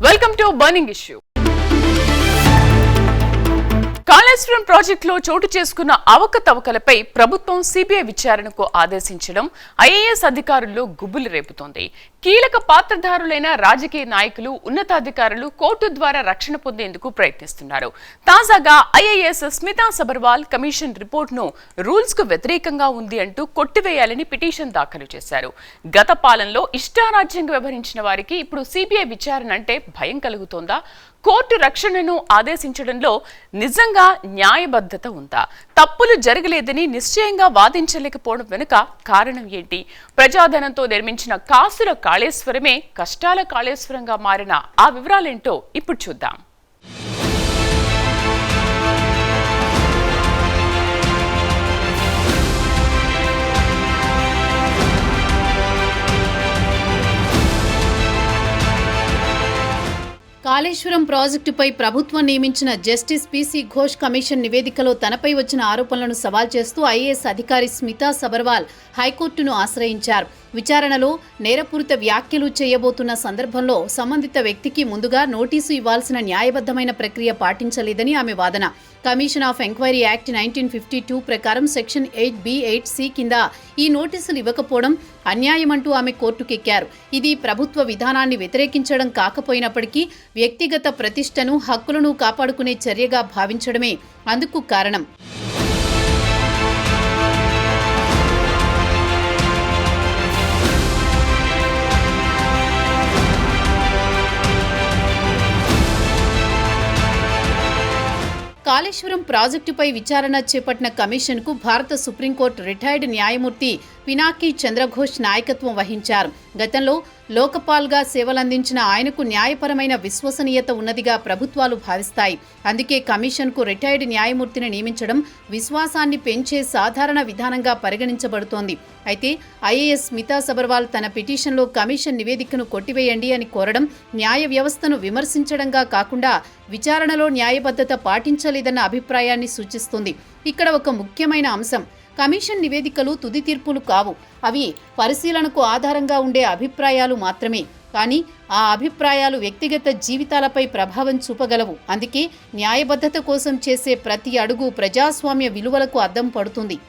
Welcome to burning issue. Kaleshwaram ప్రాజెక్టులో చోటు చేసుకున్న అవకతవకలపై ప్రభుత్వం సిబిఐ విచారణకు ఆదేశించడం ఐఏఎస్ అధికారుల్లో గుబులు రేపుతోంది. కీలక పాత్రధారులైన రాజకీయ నాయకులు, ఉన్నతాధికారులు కోర్టు ద్వారా రక్షణ పొందేందుకు ప్రయత్నిస్తున్నారు. తాజాగా ఐఏఎస్ స్మితా సబర్వాల్ కమిషన్ రిపోర్టును రూల్స్ కు వ్యతిరేకంగా ఉంది అంటూ కొట్టివేయాలని పిటిషన్ దాఖలు చేశారు. గత పాలనలో ఇష్టారాజ్యంగా వ్యవహరించిన వారికి ఇప్పుడు సిబిఐ విచారణ అంటే భయం కలుగుతోందా? కోర్టు రక్షణను ఆదేశించడంలో నిజంగా న్యాయబద్ధత ఉందా? తప్పులు జరగలేదని నిశ్చయంగా వాదించలేకపోవడం వెనుక కారణం ఏంటి? ప్రజాధనంతో నిర్మించిన కాసుల కాళేశ్వరమే కష్టాల కాళేశ్వరంగా మారిన ఆ వివరాలేంటో ఇప్పుడు చూద్దాం. కాళేశ్వరం ప్రాజెక్టుపై ప్రభుత్వం నియమించిన జస్టిస్ పిసి ఘోష్ కమిషన్ నివేదికలో తనపై వచ్చిన ఆరోపణలను సవాల్ చేస్తూ ఐఏఎస్ అధికారి స్మితా సబర్వాల్ హైకోర్టును ఆశ్రయించారు. విచారణలో నేరపూరిత వ్యాఖ్యలు చేయబోతున్న సందర్భంలో సంబంధిత వ్యక్తికి ముందుగా నోటీసు ఇవ్వాల్సిన న్యాయబద్ధమైన ప్రక్రియ పాటించలేదని ఆమె వాదన. కమిషన్ ఆఫ్ ఎంక్వైరీ యాక్ట్ 1952 ప్రకారం సెక్షన్ 8B8C కింద ఈ నోటీసులు ఇవ్వకపోవడం అన్యాయమంటూ ఆమె కోర్టుకెక్కారు. ఇది ప్రభుత్వ విధానాన్ని వ్యతిరేకించడం కాకపోయినప్పటికీ వ్యక్తిగత ప్రతిష్టను, హక్కులను కాపాడుకునే చర్యగా భావించడమే అందుకు కారణం. కాళేశ్వరం ప్రాజెక్టుపై విచారణ చేపట్టిన కమిషన్కు భారత సుప్రీంకోర్టు రిటైర్డ్ న్యాయమూర్తి పినాకీ చంద్రఘోష్ నాయకత్వం వహించారు. గతంలో లోకపాల్గా సేవలందించిన ఆయనకు న్యాయపరమైన విశ్వసనీయత ఉన్నదిగా ప్రభుత్వాలు భావిస్తాయి. అందుకే కమిషన్కు రిటైర్డ్ న్యాయమూర్తిని నియమించడం విశ్వాసాన్ని పెంచే సాధారణ విధానంగా పరిగణించబడుతోంది. అయితే ఐఏఎస్ స్మితా సబర్వాల్ తన పిటిషన్లో కమిషన్ నివేదికను కొట్టివేయండి అని కోరడం న్యాయ వ్యవస్థను విమర్శించడంగా కాకుండా విచారణలో న్యాయబద్ధత పాటించలేదన్న అభిప్రాయాన్ని సూచిస్తుంది. ఇక్కడ ఒక ముఖ్యమైన అంశం, కమిషన్ నివేదికలు తుది తీర్పులు కావు. అవి పరిశీలనకు ఆధారంగా ఉండే అభిప్రాయాలు మాత్రమే. కానీ ఆ అభిప్రాయాలు వ్యక్తిగత జీవితాలపై ప్రభావం చూపగలవు. అందుకే న్యాయబద్ధత కోసం చేసే ప్రతి అడుగు ప్రజాస్వామ్య విలువలకు అద్దం పడుతుంది.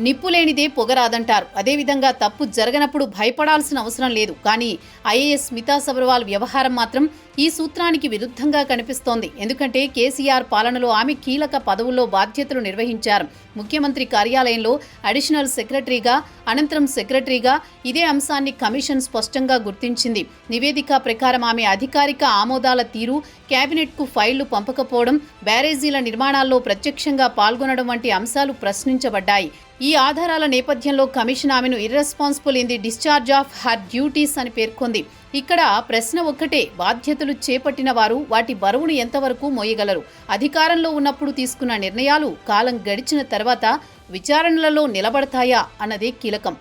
నిప్పులేనిదే పొగరాదంటారు. అదేవిధంగా తప్పు జరగనప్పుడు భయపడాల్సిన అవసరం లేదు. కానీ ఐఏఎస్ స్మితా సబర్వాల్ వ్యవహారం మాత్రం ఈ సూత్రానికి విరుద్ధంగా కనిపిస్తోంది. ఎందుకంటే కేసీఆర్ పాలనలో ఆమె కీలక పదవుల్లో బాధ్యతలు నిర్వహించారు. ముఖ్యమంత్రి కార్యాలయంలో అడిషనల్ సెక్రటరీగా, అనంతరం సెక్రటరీగా. ఇదే అంశాన్ని కమిషన్ స్పష్టంగా గుర్తించింది. నివేదిక ప్రకారం ఆమె అధికారిక ఆమోదాల తీరు, కేబినెట్కు ఫైళ్లు పంపకపోవడం, బ్యారేజీల నిర్మాణాల్లో ప్రత్యక్షంగా పాల్గొనడం వంటి అంశాలు ప్రశ్నించబడ్డాయి. ఈ ఆధారాల నేపథ్యంలో కమిషన్ ఆమెను irresponsible in the discharge of her duties అని పేర్కొంది. ఇక్కడ ప్రశ్న ఒక్కటే, బాధ్యతలు చేపట్టిన వారు వాటి బరువును ఎంతవరకు మోయగలరు? అధికారంలో ఉన్నప్పుడు తీసుకున్న నిర్ణయాలు కాలం గడిచిన తర్వాత విచారణలలో నిలబడతాయా అన్నదే కీలకం.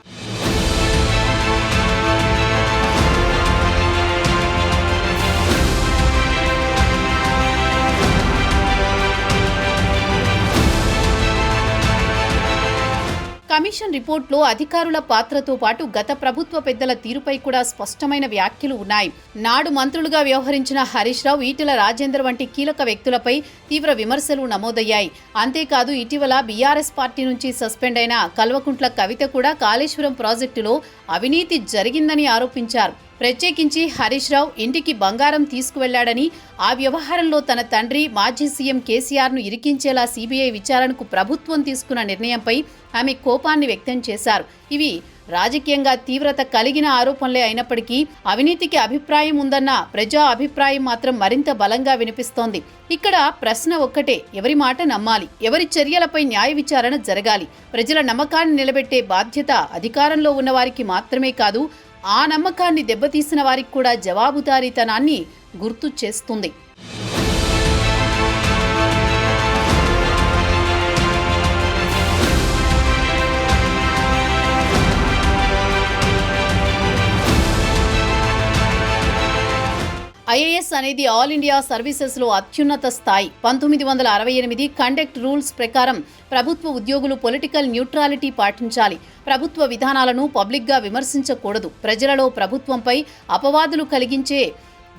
కమిషన్ రిపోర్టులో అధికారుల పాత్రతో పాటు గత ప్రభుత్వ పెద్దల తీరుపై కూడా స్పష్టమైన వ్యాఖ్యలు ఉన్నాయి. నాడు మంత్రులుగా వ్యవహరించిన హరీష్ రావు, ఈటెల రాజేందర్ వంటి కీలక వ్యక్తులపై తీవ్ర విమర్శలు నమోదయ్యాయి. అంతేకాదు ఇటీవల బీఆర్ఎస్ పార్టీ నుంచి సస్పెండ్ అయిన కల్వకుంట్ల కవిత కూడా కాళేశ్వరం ప్రాజెక్టులో అవినీతి జరిగిందని ఆరోపించారు. ప్రత్యేకించి హరీష్ రావు ఇంటికి బంగారం తీసుకువెళ్లాడని, ఆ వ్యవహారంలో తన తండ్రి మాజీ సీఎం కేసీఆర్ను ఇరికించేలా సిబిఐ విచారణకు ప్రభుత్వం తీసుకున్న నిర్ణయంపై ఆమె కోపాన్ని వ్యక్తం చేశారు. ఇవి రాజకీయంగా తీవ్రత కలిగిన ఆరోపణలే అయినప్పటికీ అవినీతికి అభిప్రాయం ఉందన్న ప్రజా అభిప్రాయం మాత్రం మరింత బలంగా వినిపిస్తోంది. ఇక్కడ ప్రశ్న ఒక్కటే, ఎవరి మాట నమ్మాలి? ఎవరి చర్యలపై న్యాయ విచారణ జరగాలి? ప్రజల నమ్మకాన్ని నిలబెట్టే బాధ్యత అధికారంలో ఉన్నవారికి మాత్రమే కాదు, ఆ నమ్మకాన్ని దెబ్బతీసిన వారికి కూడా జవాబుదారీతనాన్ని గుర్తు చేస్తుంది. ఐఏఎస్ అనేది ఆల్ ఇండియా సర్వీసెస్ లో అత్యున్నత స్థాయి. 1968 కండక్ట్ రూల్స్ ప్రకారం ప్రభుత్వ ఉద్యోగులు పొలిటికల్ న్యూట్రాలిటీ పాటించాలి. ప్రభుత్వ విధానాలను పబ్లిక్ గా విమర్శించకూడదు. ప్రజలలో ప్రభుత్వంపై అపవాదులు కలిగించే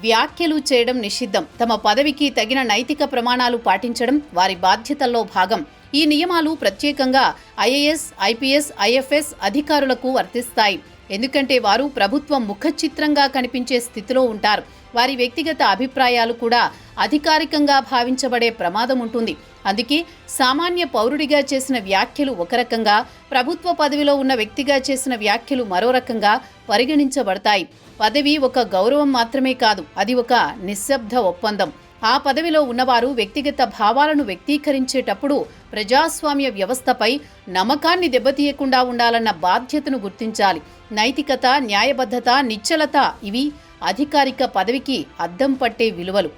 వ్యాఖ్యలు చేయడం నిషిద్ధం. తమ పదవికి తగిన నైతిక ప్రమాణాలు పాటించడం వారి బాధ్యతల్లో భాగం. ఈ నియమాలు ప్రత్యేకంగా ఐఏఎస్, ఐపీఎస్, ఐఎఫ్ఎస్ అధికారులకు వర్తిస్తాయి. ఎందుకంటే వారు ప్రభుత్వం ముఖచిత్రంగా కనిపించే స్థితిలో ఉంటారు. వారి వ్యక్తిగత అభిప్రాయాలు కూడా అధికారికంగా భావించబడే ప్రమాదం ఉంటుంది. అందుకే సామాన్య పౌరుడిగా చేసిన వ్యాఖ్యలు ఒక రకంగా, ప్రభుత్వ పదవిలో ఉన్న వ్యక్తిగా చేసిన వ్యాఖ్యలు మరో రకంగా పరిగణించబడతాయి. పదవి ఒక గౌరవం మాత్రమే కాదు, అది ఒక నిశ్శబ్ద ఒప్పందం. ఆ పదవిలో ఉన్నవారు వ్యక్తిగత భావాలను వ్యక్తీకరించేటప్పుడు ప్రజాస్వామ్య వ్యవస్థపై నమ్మకాన్ని దెబ్బతీయకుండా ఉండాలన్న బాధ్యతను గుర్తించాలి. నైతికత, న్యాయబద్ధత, నిశ్చలత ఇవి అధికారిక పదవికి అద్దం పట్టే విలువలు.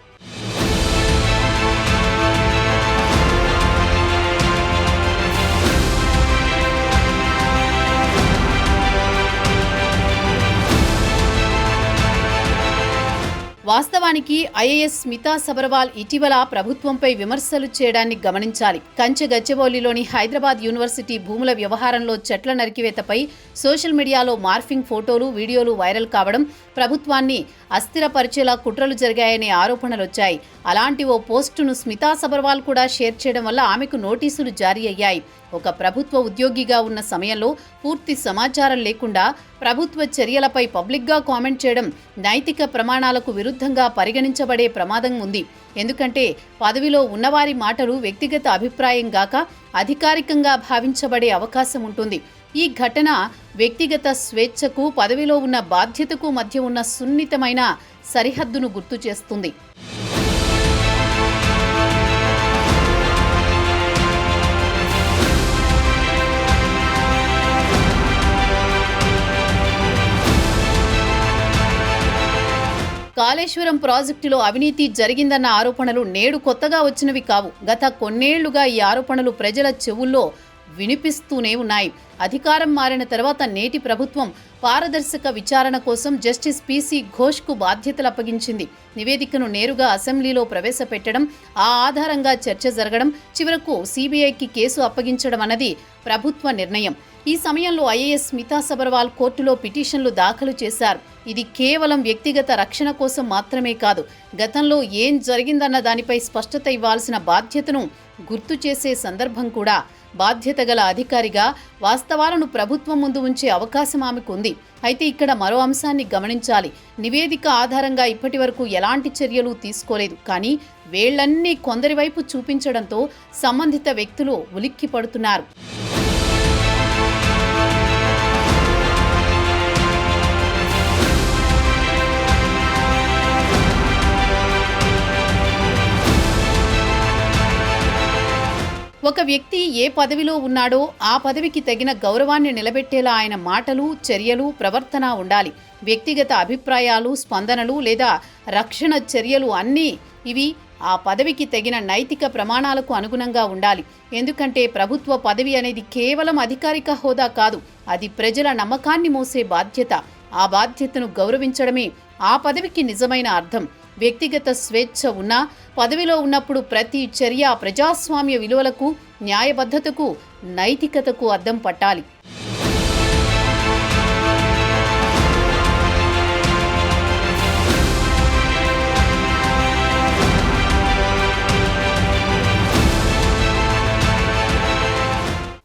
వాస్తవానికి ఐఏఎస్ స్మితా సబర్వాల్ ఇటీవల ప్రభుత్వంపై విమర్శలు చేయడాన్ని గమనించాలి. కంచె గచ్చిబౌలిలోని హైదరాబాద్ యూనివర్సిటీ భూముల వ్యవహారంలో చెట్ల నరికివేతపై సోషల్ మీడియాలో మార్ఫింగ్ ఫోటోలు, వీడియోలు వైరల్ కావడం, ప్రభుత్వాన్ని అస్థిరపరిచేలా కుట్రలు జరిగాయనే ఆరోపణలొచ్చాయి. అలాంటి ఓ పోస్టును స్మితా సబర్వాల్ కూడా షేర్ చేయడం వల్ల ఆమెకు నోటీసులు జారీ అయ్యాయి. ఒక ప్రభుత్వ ఉద్యోగిగా ఉన్న సమయంలో పూర్తి సమాచారం లేకుండా ప్రభుత్వ చర్యలపై పబ్లిక్గా కామెంట్ చేయడం నైతిక ప్రమాణాలకు విరుద్ధంగా పరిగణించబడే ప్రమాదం ఉంది. ఎందుకంటే పదవిలో ఉన్నవారి మాటలు వ్యక్తిగత అభిప్రాయం గాక అధికారికంగా భావించబడే అవకాశం ఉంటుంది. ఈ ఘటన వ్యక్తిగత స్వేచ్ఛకు, పదవిలో ఉన్న బాధ్యతకు మధ్య ఉన్న సున్నితమైన సరిహద్దును గుర్తు చేస్తుంది. కాళేశ్వరం ప్రాజెక్టులో అవినీతి జరిగిందన్న ఆరోపణలు నేడు కొత్తగా వచ్చినవి కావు. గత కొన్నేళ్లుగా ఈ ఆరోపణలు ప్రజల చెవుల్లో వినిపిస్తూనే ఉన్నాయి. అధికారం మారిన తర్వాత నేటి ప్రభుత్వం పారదర్శక విచారణ కోసం జస్టిస్ పీసీ ఘోష్కు బాధ్యతలు అప్పగించింది. నివేదికను నేరుగా అసెంబ్లీలో ప్రవేశపెట్టడం, ఆ ఆధారంగా చర్చ జరగడం, చివరకు సీబీఐకి కేసు అప్పగించడం అన్నది ప్రభుత్వ నిర్ణయం. ఈ సమయంలో ఐఏఎస్ స్మితా సబర్వాల్ కోర్టులో పిటిషన్లు దాఖలు చేశారు. ఇది కేవలం వ్యక్తిగత రక్షణ కోసం మాత్రమే కాదు, గతంలో ఏం జరిగిందన్న దానిపై స్పష్టత ఇవ్వాల్సిన బాధ్యతను గుర్తు చేసే సందర్భం కూడా. బాధ్యత గల అధికారిగా వాస్తవాలను ప్రభుత్వం ముందు ఉంచే అవకాశం ఆమెకు ఉంది. అయితే ఇక్కడ మరో అంశాన్ని గమనించాలి. నివేదిక ఆధారంగా ఇప్పటి వరకు ఎలాంటి చర్యలు తీసుకోలేదు. కానీ వేళ్లన్నీ కొందరి వైపు చూపించడంతో సంబంధిత వ్యక్తులు ఉలిక్కి పడుతున్నారు. ఒక వ్యక్తి ఏ పదవిలో ఉన్నాడో ఆ పదవికి తగిన గౌరవాన్ని నిలబెట్టేలా ఆయన మాటలు, చర్యలు, ప్రవర్తన ఉండాలి. వ్యక్తిగత అభిప్రాయాలు, స్పందనలు లేదా రక్షణ చర్యలు అన్నీ ఇవి ఆ పదవికి తగిన నైతిక ప్రమాణాలకు అనుగుణంగా ఉండాలి. ఎందుకంటే ప్రభుత్వ పదవి అనేది కేవలం అధికారిక హోదా కాదు, అది ప్రజల నమ్మకాన్ని మోసే బాధ్యత. ఆ బాధ్యతను గౌరవించడమే ఆ పదవికి నిజమైన అర్థం. వ్యక్తిగత స్వేచ్ఛ ఉన్నా పదవిలో ఉన్నప్పుడు ప్రతి చర్య ప్రజాస్వామ్య విలువలకు, న్యాయబద్ధతకు, నైతికతకు అద్దం పట్టాలి.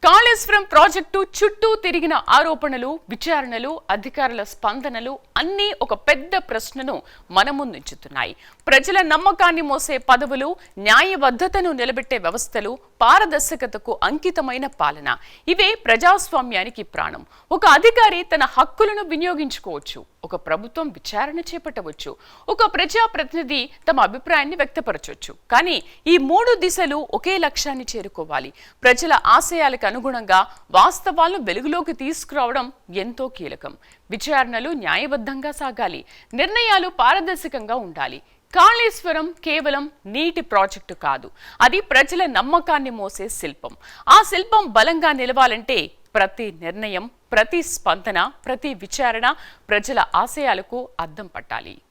కాళేశ్వరం ప్రాజెక్టు చుట్టూ తిరిగిన ఆరోపణలు, విచారణలు, అధికారుల స్పందనలు అన్నీ ఒక పెద్ద ప్రశ్నను మన ముందుంచుతున్నాయి. ప్రజల నమ్మకాన్ని మోసే పదవులు, న్యాయబద్ధతను నిలబెట్టే వ్యవస్థలు, పారదర్శకతకు అంకితమైన పాలన, ఇవే ప్రజాస్వామ్యానికి ప్రాణం. ఒక అధికారి తన హక్కులను వినియోగించుకోవచ్చు, ఒక ప్రభుత్వం విచారణ చేపట్టవచ్చు, ఒక ప్రజాప్రతినిధి తమ అభిప్రాయాన్ని వ్యక్తపరచవచ్చు. కానీ ఈ మూడు దిశలు ఒకే లక్ష్యాన్ని చేరుకోవాలి. ప్రజల ఆశయాలకు అనుగుణంగా వాస్తవాలను వెలుగులోకి తీసుకురావడం ఎంతో కీలకం. విచారణలు న్యాయబద్ధంగా సాగాలి, నిర్ణయాలు పారదర్శకంగా ఉండాలి. కాళేశ్వరం కేవలం నీటి ప్రాజెక్టు కాదు, అది ప్రజల నమ్మకాన్ని మోసే శిల్పం. ఆ శిల్పం బలంగా నిలవాలంటే ప్రతి నిర్ణయం, ప్రతి స్పందన, ప్రతి విచారణ ప్రజల ఆశయాలకు అద్దం పట్టాలి.